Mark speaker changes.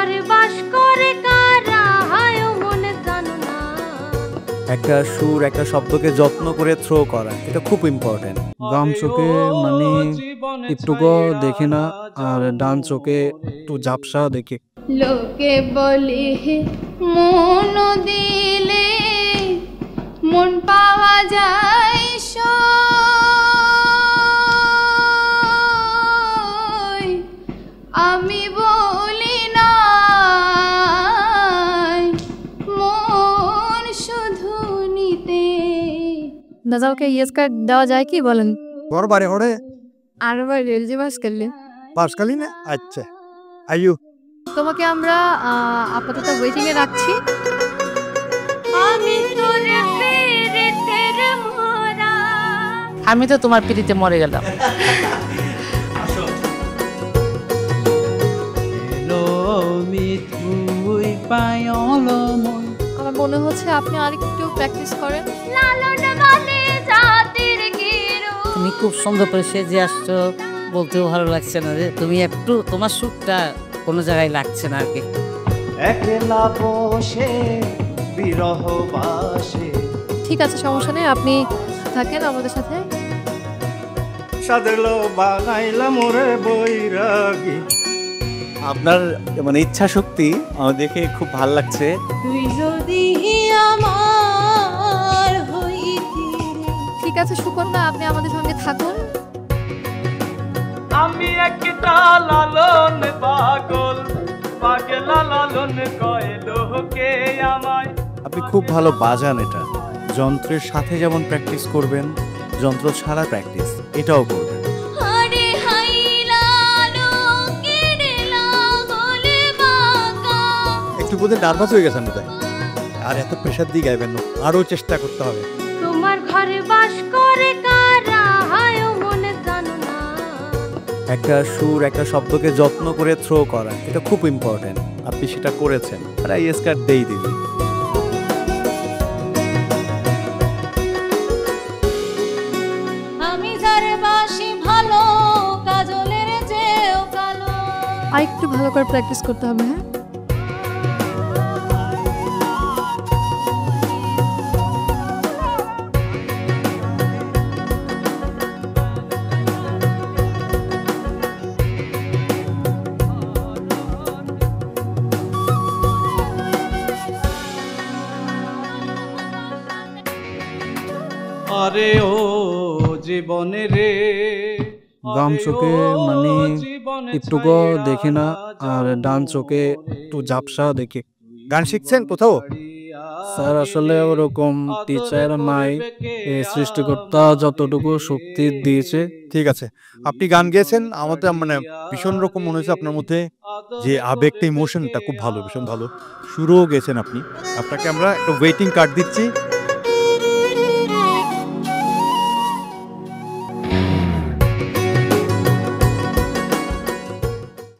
Speaker 1: ঘরে বাস করে কারা হায় মনে জানো না।
Speaker 2: একটা সুর একটা শব্দকে যত্ন করে থ্রো করা এটা খুব ইম্পর্টেন্ট।
Speaker 3: বাম চোখে মানে একটুকু দেখি না, আর ডান চোখে একটু ঝাপসা দেখি।
Speaker 1: লোকে বলে মন দিলে মন পাওয়া যায় সই, আমি বলি না মন শুধু নিতে।
Speaker 4: দাদাকে ইয়েস কার্ড দেওয়া যায় কি বলেন?
Speaker 3: বারে ওরে
Speaker 4: আর এবার রেলজি বাস করলে
Speaker 3: পাঁচকালি না। আচ্ছা আইয়ু
Speaker 4: তোমাকে আমরা আপাতত ওয়েটিং এ রাখছি।
Speaker 1: আমি তোর পিরিতের মোরা,
Speaker 5: আমি তো তোমার পিড়িতে মরে গেলাম।
Speaker 4: আমার মনে হচ্ছে আপনি আরেকটু প্র্যাকটিস করেন।
Speaker 1: লালন বলে জাতির গিরু।
Speaker 5: তুমি খুব সুন্দর করে সেজে আসছো, বলতেও ভালো লাগছে না যে তুমি একটু তোমার সুরটা কোনো জায়গায় লাগছে না আর কি।
Speaker 6: একলা বসে বিরহ বাসে।
Speaker 4: ঠিক আছে, সমস্যা নেই, আপনি থাকেন আমাদের সাথে।
Speaker 6: সাদলো বানাইলাম ওরে বৈরাগী।
Speaker 2: আপনার মানে ইচ্ছা শক্তি আমার দেখে খুব ভালো লাগছে।
Speaker 1: তুই যদি আমার হইতি।
Speaker 4: ঠিক আছে সুকন্যা, আপনি আমাদের সঙ্গে থাকুন।
Speaker 7: আমি একটা লালন পাগল, পাগলা লালন কয় লোকে আমায়।
Speaker 2: আপনি খুব ভালো বাজান এটা। যন্ত্রের সাথে যেমন প্র্যাকটিস করবেন, যন্ত্র ছাড়া প্র্যাকটিস এটাও করবেন।
Speaker 1: আরে হাইলা লোকের লাগলে বাঁকা।
Speaker 3: একটু বোধহয় নার্ভাস হয়ে গেছেন বোধহয়। আর এত প্রেশার দিয়ে গাইবেন না, আরো চেষ্টা করতে হবে।
Speaker 1: তোমার ঘরে বাস করে কারা হায় মনে জানো না।
Speaker 2: একটা সুর একটা শব্দকে যত্ন করে থ্রো করা এটা খুব ইম্পর্টেন্ট। আপনি সেটা করেছেন, আর ইয়েস কার্ড দেই দিবি।
Speaker 1: আমি যার বাসি ভালো কাজলের চেয়েও কালো।
Speaker 4: আর একটু ভালো করে প্র্যাকটিস করতে হবে। হ্যাঁ,
Speaker 7: আরে ও জীবনে রে,
Speaker 3: বাম চোখে মানে একটুকু দেখি না, আর ডান চোখে একটু ঝাপসা দেখি। গান শিখছেন কোথাও? স্যার আসলে ওরকম টিচার নাই, সৃষ্টিকর্তা যতটুকু শক্তি দিয়েছে। ঠিক আছে, আপনি গান গেয়েছেন, আমাদের মানে ভীষণ রকম মনে হয়েছে আপনার মধ্যে যে আবেগটা, ইমোশনটা খুব ভালো, ভীষণ ভালো। সুরও গেছেন আপনি। আপনাকে আমরা একটা ওয়েটিং কার্ড দিচ্ছি।